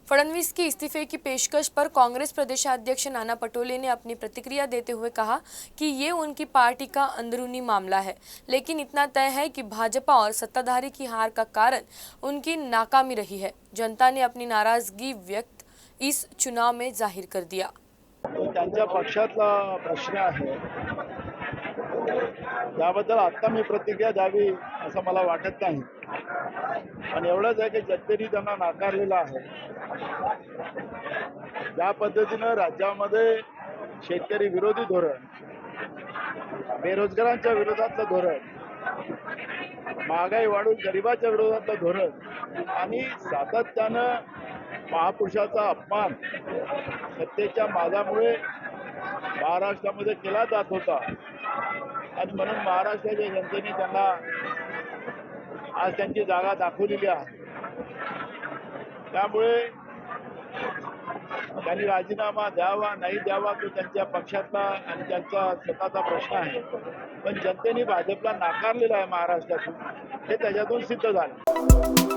फडणवीस की इस्तीफे की पेशकश पर कांग्रेस प्रदेशाध्यक्ष नाना पटोले ने अपनी प्रतिक्रिया देते हुए कहा कि ये उनकी पार्टी का अंदरूनी मामला है, लेकिन इतना तय है कि भाजपा और सत्ताधारी की हार का कारण उनकी नाकामी रही है। जनता ने अपनी नाराजगी व्यक्त इस चुनाव में जाहिर कर दिया। त्यांच्या पक्षातला प्रश्न आहे, त्याबद्दल आता मी प्रतिक्रिया द्यावी असं मला वाटत नाही। पण एवढंच आहे की जनतेने त्यांना नाकारलेलं आहे। ज्या पद्धतीनं राज्यामध्ये शेतकरी विरोधी धोरण, बेरोजगारांच्या विरोधातलं धोरण, महागाई वाढून गरिबाच्या विरोधातलं धोरण आणि सातत्यानं महापुरुषाचा अपमान सत्तेच्या माजामुळे महाराष्ट्रामध्ये केला जात होता आणि म्हणून महाराष्ट्राच्या जनतेने त्यांना आज त्यांची जागा दाखवलेली आहे। त्यामुळे त्यांनी राजीनामा द्यावा नाही द्यावा तो त्यांच्या पक्षातला आणि त्यांचा स्वतःचा प्रश्न आहे, पण जनतेने भाजपला नाकारलेला आहे महाराष्ट्रातून, हे त्याच्यातून सिद्ध झालं।